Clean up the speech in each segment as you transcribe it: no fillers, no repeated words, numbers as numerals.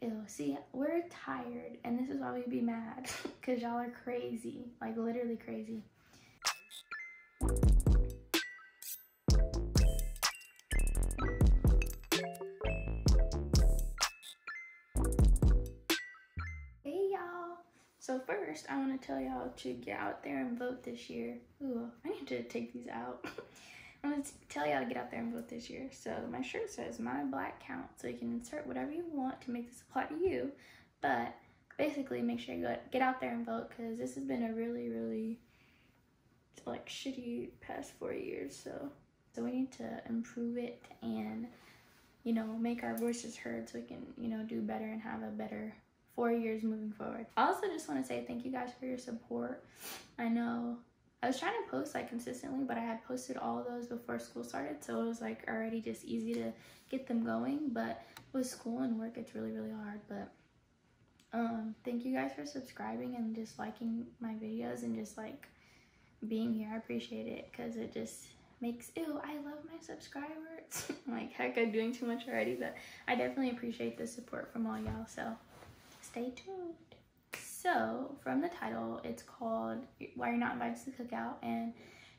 ew, see, we're tired, and this is why we be mad, because y'all are crazy, like literally crazy. Hey y'all, so first I want to tell y'all to get out there and vote this year. Ooh, I need to take these out. I'm going to tell y'all to get out there and vote this year. So my shirt says my black count, so you can insert whatever you want to make this apply to you, but basically make sure you get out there and vote, because this has been a really like shitty past 4 years. So we need to improve it and, you know, make our voices heard so we can, you know, do better and have a better 4 years moving forward. I also just want to say thank you guys for your support. I know I was trying to post like consistently, but I had posted all of those before school started, so it was like already just easy to get them going. But with school and work, it's really hard. But thank you guys for subscribing and just liking my videos and just like being here. I appreciate it, because it just makes, ew, I love my subscribers. Like, heck, I'm doing too much already, but I definitely appreciate the support from all y'all, so stay tuned. So from the title, it's called Why You're Not Invited to the Cookout, and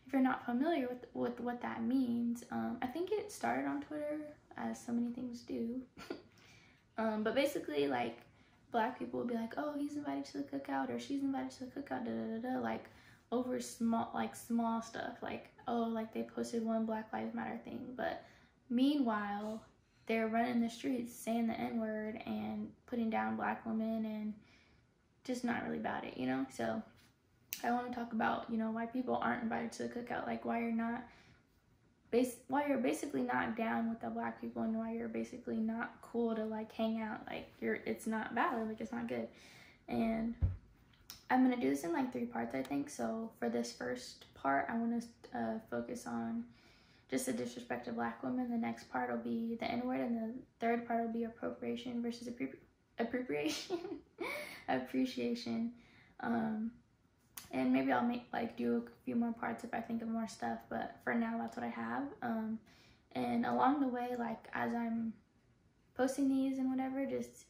if you're not familiar with what that means, I think it started on Twitter, as so many things do. But basically, like, black people would be like, oh, he's invited to the cookout, or she's invited to the cookout, like over small stuff, like, oh, like they posted one Black Lives Matter thing, but meanwhile they're running the streets saying the N-word and putting down black women and just not really about it, you know? So I want to talk about, you know, why people aren't invited to the cookout, like why you're basically not down with the black people, and why you're basically not cool to like hang out, like it's not valid, like it's not good. And I'm gonna do this in like 3 parts, I think. So for this first part, I want to focus on just the disrespect of black women. The next part will be the N-word, and the third part will be appropriation versus appreciation. And maybe I'll do a few more parts if I think of more stuff, but for now that's what I have. And along the way, like as I'm posting these and whatever, just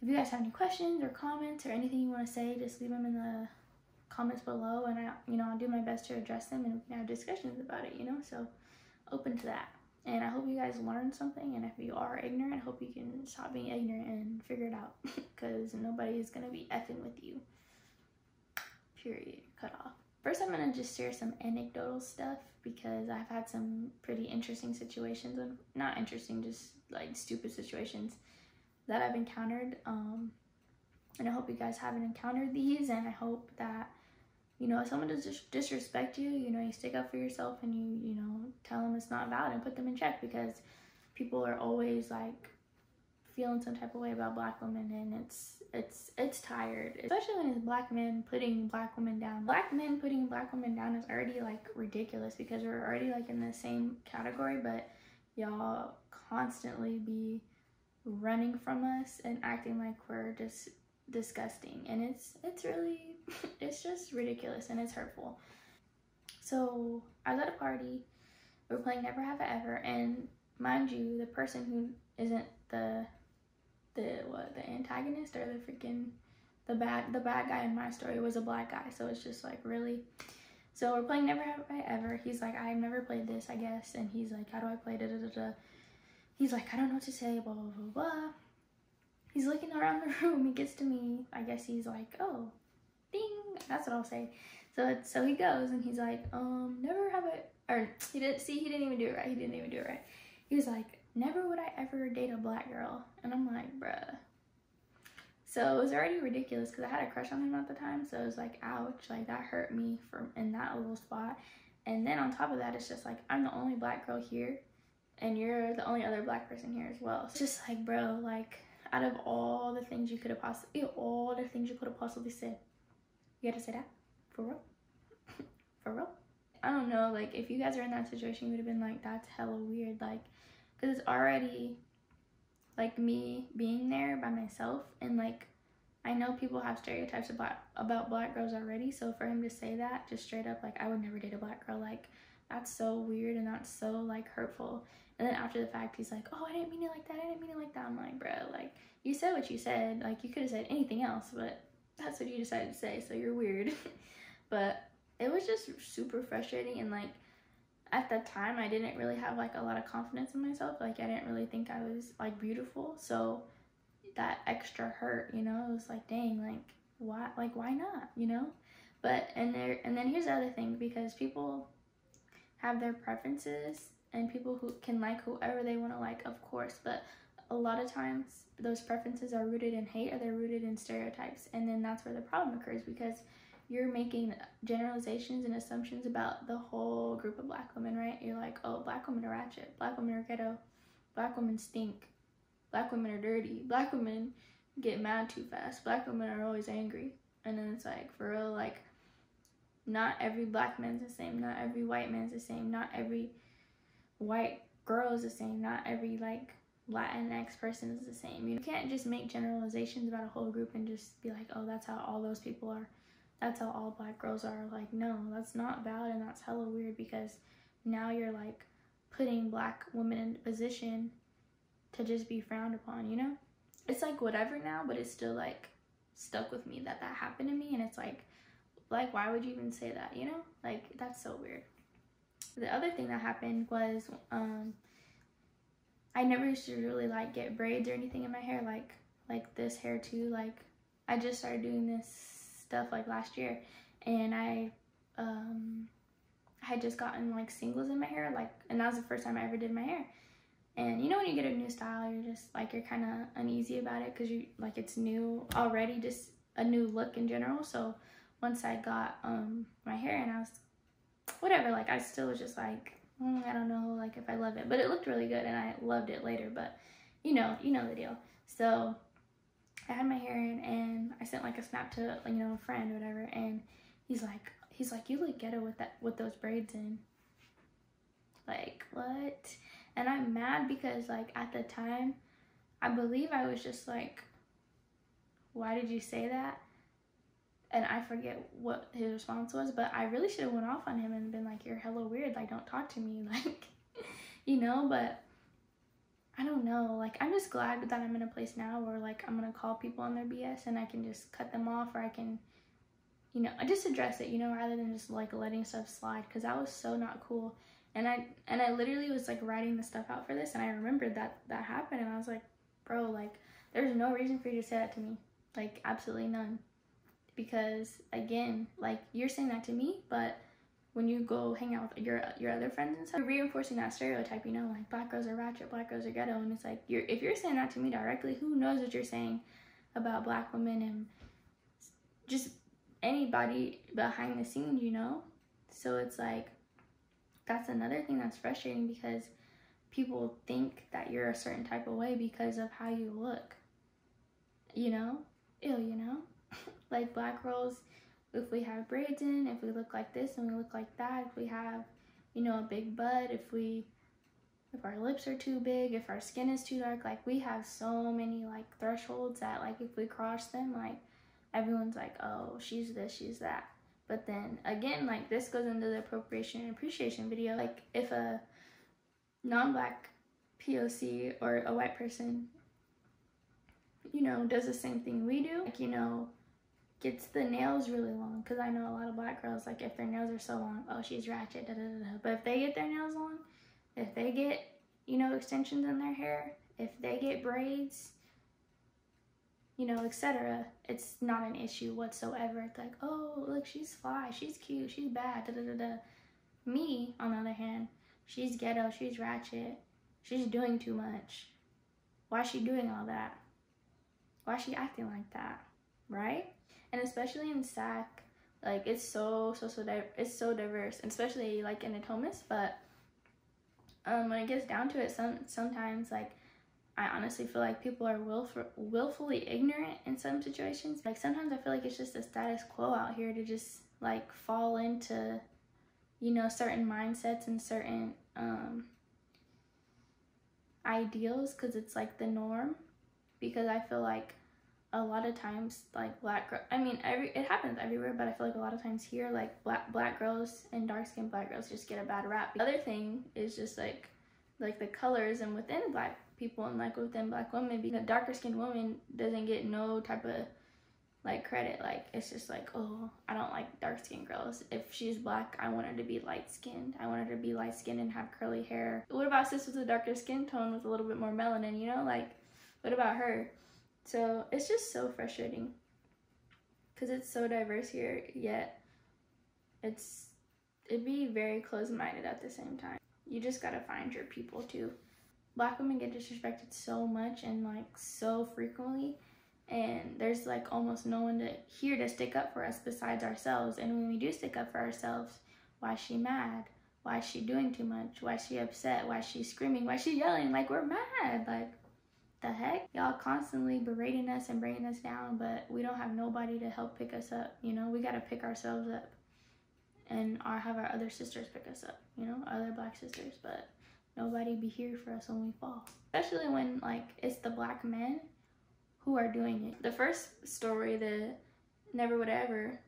if you guys have any questions or comments or anything you want to say, just leave them in the comments below, and I'll do my best to address them, and we can have discussions about it, you know? So open to that. And I hope you guys learned something, and if you are ignorant, I hope you can stop being ignorant and figure it out, because nobody is going to be effing with you. Period. Cut off. First, I'm going to just share some anecdotal stuff, because I've had some pretty interesting situations, and not interesting, just like stupid situations that I've encountered. And I hope you guys haven't encountered these, and I hope that, you know, if someone does disrespect you, you know, you stick up for yourself, and you know, tell them it's not valid and put them in check, because people are always like feeling some type of way about black women, and it's tired, especially when it's black men putting black women down. Black men putting black women down is already like ridiculous, because we're already like in the same category, but y'all constantly be running from us and acting like we're just disgusting, and it's really it's just ridiculous, and it's hurtful. So I was at a party, we were playing Never Have I Ever, and mind you, the person who isn't the antagonist, or the bad guy in my story, was a black guy. So it's just like, really? So we're playing Never Have I Ever. He's like, I've never played this, I guess. And he's like, how do I play He's like, I don't know what to say, blah blah blah blah. He's looking around the room, he gets to me, I guess he's like, oh, ding, that's what I'll say. So he goes, and he's like, never have I, or he didn't even do it right. He was like, never would I ever date a black girl. And I'm like, bruh. So it was already ridiculous, because I had a crush on him at the time, so it was like, ouch, like that hurt me in that little spot. And then on top of that, it's just like, I'm the only black girl here, and you're the only other black person here as well. It's just like, bro, like, out of all the things you could have possibly said, you had to say that? For real? For real? I don't know, like, if you guys are in that situation, you would have been like, that's hella weird, like, because it's already, like, me being there by myself, and, like, I know people have stereotypes about black girls already, so for him to say that, just straight up, like, I would never date a black girl, like, that's so weird, and that's so, like, hurtful. And then after the fact, he's like, oh, I didn't mean it like that. I didn't mean it like that. I'm like, bro, like, you said what you said. Like, you could have said anything else, but that's what you decided to say, so you're weird. But it was just super frustrating. And like, at the time, I didn't really have like a lot of confidence in myself. Like, I didn't really think I was like beautiful. So that extra hurt, you know, it was like, dang, why not, you know? But, and then here's the other thing, because people have their preferences, and people who can like whoever they want to like, of course, but a lot of times those preferences are rooted in hate, or they're rooted in stereotypes. And then that's where the problem occurs, because you're making generalizations and assumptions about the whole group of black women, right? You're like, oh, black women are ratchet, black women are ghetto, black women stink, black women are dirty, black women get mad too fast, black women are always angry. And then it's like, for real, like, not every black man's the same, not every white man's the same, not every white girl is the same, not every like Latinx person is the same. You can't just make generalizations about a whole group and just be like, oh, that's how all those people are, that's how all black girls are. Like, no, that's not valid, and that's hella weird, because now you're like putting black women in a position to just be frowned upon, you know? It's like whatever now, but it's still like stuck with me that happened to me. And it's like why would you even say that, you know? Like, that's so weird. The other thing that happened was I never used to really like get braids or anything in my hair, like this hair too. Like, I just started doing this stuff like last year, and I had just gotten like singles in my hair, like, and that was the first time I ever did my hair. And you know, when you get a new style, you're just like, you're kind of uneasy about it, because you like, it's new already, just a new look in general. So once I got my hair, and I was whatever, like, I still was just like, I don't know, like, if I love it, but it looked really good, and I loved it later. But you know the deal. So I had my hair in, and I sent like a snap to, you know, a friend or whatever, and he's like, you look ghetto with those braids in. Like, what? And I'm mad, because like, at the time, I believe I was just like, why did you say that? And I forget what his response was, but I really should have went off on him and been like, you're hella weird, like, don't talk to me, like, you know. But I don't know, like, I'm just glad that I'm in a place now where like, I'm gonna call people on their BS, and I can just cut them off, or I can, you know, just address it, you know, rather than just like letting stuff slide, because that was so not cool. And I literally was like writing the stuff out for this, and I remembered that happened, and I was like, bro, like, there's no reason for you to say that to me, like, absolutely none. Because again, like, you're saying that to me, but when you go hang out with your other friends and stuff, you're reinforcing that stereotype, you know, like, black girls are ratchet, black girls are ghetto. And it's like, if you're saying that to me directly, who knows what you're saying about black women and just anybody behind the scenes, you know? So it's like, that's another thing that's frustrating, because people think that you're a certain type of way because of how you look, you know? Ew, you know? Like, black girls, if we have braids in, if we look like this and we look like that, if we have, you know, a big butt, if our lips are too big, if our skin is too dark, like, we have so many like thresholds that, like, if we cross them, like, everyone's like, oh, she's this, she's that. But then again, like, this goes into the appropriation and appreciation video. Like, if a non-black POC or a white person, you know, does the same thing we do, like, you know, gets the nails really long, because I know a lot of black girls, like, if their nails are so long, oh, she's ratchet, da da da da. But if they get their nails long, if they get, you know, extensions in their hair, if they get braids, you know, etc., it's not an issue whatsoever. It's like, oh, look, she's fly, she's cute, she's bad, da da da da. Me, on the other hand, she's ghetto, she's ratchet, she's doing too much. Why is she doing all that? Why is she acting like that, right? And especially in SAC, like, it's so diverse, especially like in Atomas. But when it gets down to it, sometimes, like, I honestly feel like people are willfully ignorant in some situations. Like, sometimes I feel like it's just a status quo out here to just like fall into, you know, certain mindsets and certain ideals, because it's like the norm. Because I feel like a lot of times, like, it happens everywhere, but I feel like a lot of times here, like, black girls and dark-skinned black girls just get a bad rap. The other thing is just like like the colorism within black people and like within black women, because a darker skinned woman doesn't get no type of like credit. Like it's just like, oh, I don't like dark skinned girls. If she's black, I want her to be light skinned. I want her to be light skinned and have curly hair. What about sis with a darker skin tone with a little bit more melanin, you know? Like, what about her? So it's just so frustrating because it's so diverse here, yet it'd be very close-minded at the same time. You just gotta find your people too. Black women get disrespected so much and like so frequently, and there's like almost no one here to stick up for us besides ourselves. And when we do stick up for ourselves, why is she mad? Why is she doing too much? Why is she upset? Why is she screaming? Why is she yelling? Like, we're mad. Like, the heck? Y'all constantly berating us and bringing us down, but we don't have nobody to help pick us up, you know? We gotta pick ourselves up and have our other sisters pick us up, you know? Other black sisters, but nobody be here for us when we fall. Especially when, like, it's the black men who are doing it. The first story, the never would ever,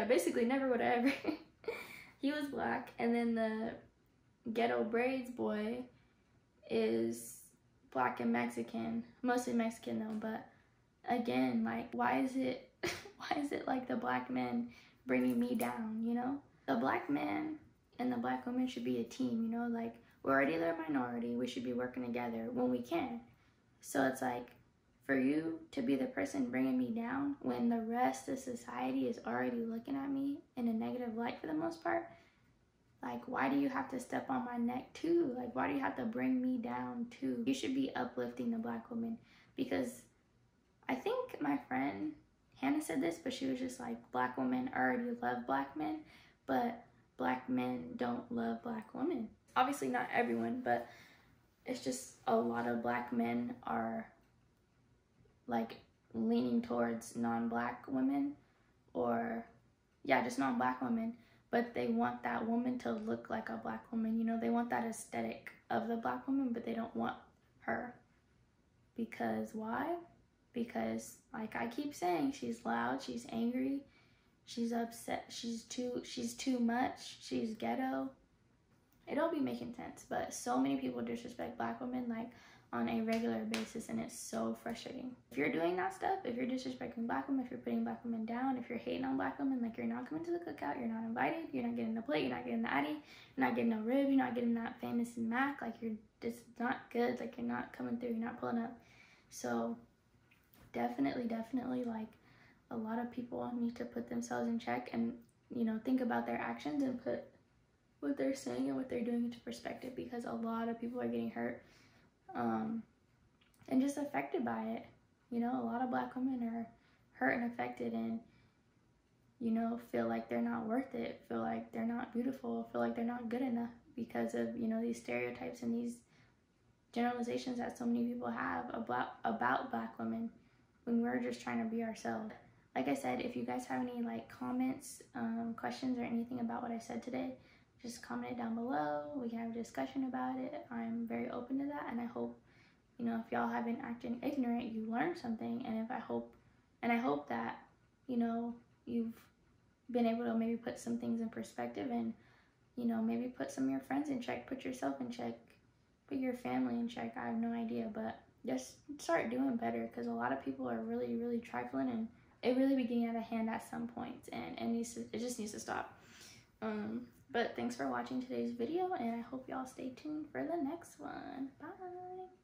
basically never would ever. He was black, and then the ghetto braids boy is black and Mexican, mostly Mexican though. But again, like, why is it like the black men bringing me down, you know? The black man and the black woman should be a team, you know? Like, we're already the minority, we should be working together when we can. So it's like, for you to be the person bringing me down when the rest of society is already looking at me in a negative light for the most part, like, why do you have to step on my neck too? Like, why do you have to bring me down too? You should be uplifting the black woman, because I think my friend Hannah said this, but she was just like, black women already love black men, but black men don't love black women. Obviously not everyone, but it's just a lot of black men are like leaning towards non-black women, or just non-black women, but they want that woman to look like a black woman, you know? They want that aesthetic of the black woman, but they don't want her. Because why? Because, like I keep saying, she's loud, she's angry, she's upset, she's too much, she's ghetto. It don't be making sense, but so many people disrespect black women like on a regular basis, and it's so frustrating. If you're doing that stuff, if you're disrespecting black women, if you're putting black women down, if you're hating on black women, like, you're not coming to the cookout, you're not invited, you're not getting the plate, you're not getting the addy, you're not getting no rib, you're not getting that famous mac, like, you're just not good, like, you're not coming through, you're not pulling up. So definitely, like, a lot of people need to put themselves in check and, you know, think about their actions and put what they're saying and what they're doing into perspective, because a lot of people are getting hurt and just affected by it. You know, a lot of black women are hurt and affected, and, you know, feel like they're not worth it, feel like they're not beautiful, feel like they're not good enough because of, you know, these stereotypes and these generalizations that so many people have about black women when we're just trying to be ourselves. Like I said, if you guys have any like comments, questions, or anything about what I said today, just comment it down below. We can have a discussion about it. I'm very open to that, and I hope, you know, if y'all have been acting ignorant, you learned something, and I hope that, you know, you've been able to maybe put some things in perspective, and, you know, maybe put some of your friends in check, put yourself in check, put your family in check. I have no idea, but just start doing better, because a lot of people are really, really trifling, and it really be getting out of hand at some points, and it just needs to stop. But thanks for watching today's video, and I hope y'all stay tuned for the next one. Bye.